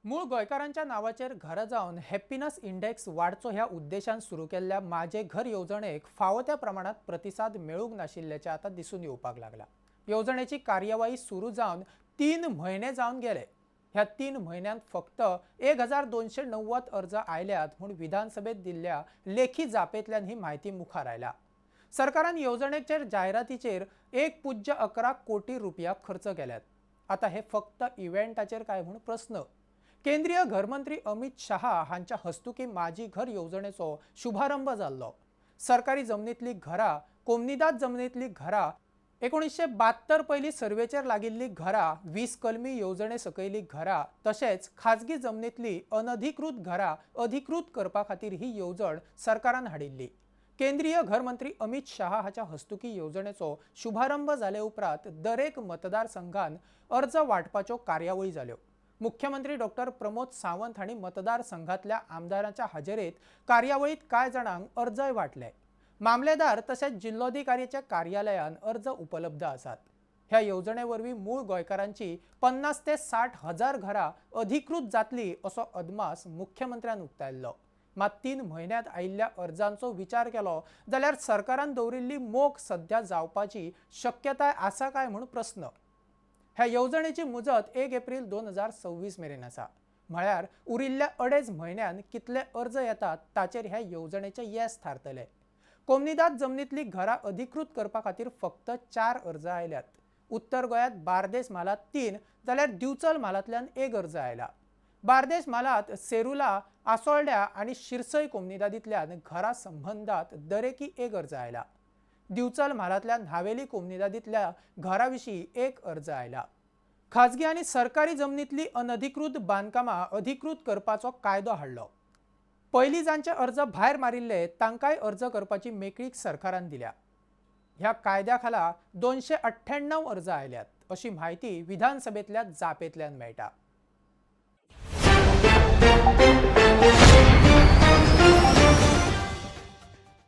मूळ गोंयकारांच्या नावाचेर घरां जावन हॅपीनेस इंडेक्स वाडचो ह्या उद्देशान सुरू केल्ल्या माझे घर येवजणेक फावो त्या प्रमाणात प्रतिसाद मेळूंक नाशिल्ल्याचे आता दिसून येवपाक लागला। येवजणेची कार्यवाही सुरू जावन 3 म्हयने जावन गेले। ह्या 3 म्हयन्यांत फक्त 1290 अर्ज आयल्यात म्हूण विधानसभेत दिल्ल्या लेखी जापेंतल्यान ही माहिती मुखार आयला। सरकारान येवजणेचेर जायरातीचेर 1.11 कोटी रुपया खर्च केल्यात। आता हे फक्त इव्हेंटाचेर काय म्हूण प्रस्न। केंद्रीय घरमंत्री अमित शाह हांच्या हस्तुकी माझी घर येवजणेचो शुभारंभ जाल्लो। सरकारी जमनीतली घरां, कोमनीदाद जमनीतली घरां, 1972 पयली सर्वेचेर लागिल्ली घरां, 20 कलमी येवजणे सकयली घरां, तशेंच खाजगी जमनीतली अनधिकृत घरां अधिकृत करपा खातीर ही येवजण सरकारान हाडिल्ली। केंद्रीय घरमंत्री अमित शाह हाच्या हस्तुकी येवजणेचो शुभारंभ जाले उपरांत दरेक मतदारसंघान अर्ज वांटपाच्यो कार्यावळी जाल्यो। मुख्यमंत्री डॉ. प्रमोद सावंत हांणी मतदारसंघातल्या आमदारांच्या हाजेरेत कार्यावळीत कांय जाणांक अर्जय वांटले। मामलेदार तशेंच जिल्लोधिकाऱ्याच्या कार्यालयान अर्ज उपलब्ध आसात। ह्या येवजणे वरवीं मूळ गोंयकारांची 50 ते 60 हजार घरां अधिकृत जातली असो अदमास मुख्यमंत्र्यान उक्तायल्लो। मात 3 म्हयन्यांत आयिल्ल्या अर्जांचो विचार केलो जाल्यार सरकारान दवरिल्ली मोख सध्या जावपाची शक्यताय आसा काय म्हूण प्रस्न। ह्या येवजणेची मुजत 1 एप्रिल 2026 मेरेन आसा। म्हळ्यार उरिल्ल्या 2.5 म्हयन्यान कितले अर्ज येतात ताचेर ह्या येवजणेचे येस थारतले। कोमनीदाद जमनीतली घरां अधिकृत करपा खातीर फक्त 4 अर्ज आयल्यात। उत्तर गोंयांत बार्देस म्हालात 3 जाल्यार दिवचल म्हालांतल्यान 1 अर्ज आयला। बार्देस म्हालात सेरुला, आसोळड्या आनी शिरसय कोमनीदादींतल्यान घरां संबंदात दरेकी 1 अर्ज आयला। दिवचल म्हालांतल्या न्हावेली कोमनीदादींतल्या घरां विशीं 1 अर्ज आयला। खाजगी आनी सरकारी जमनीतली अनधिकृत बांदकामां अधिकृत करपाचो कायदो हाडलो। पयलीं जांचे अर्ज भायर मारिल्ले तांकांय अर्ज करपाची मेकळीक सरकारान दिल्या। ह्या कायद्या खाला 298 अर्ज आयल्यात अशी म्हायती विधानसभेतल्या जापेंतल्यान मेळटा।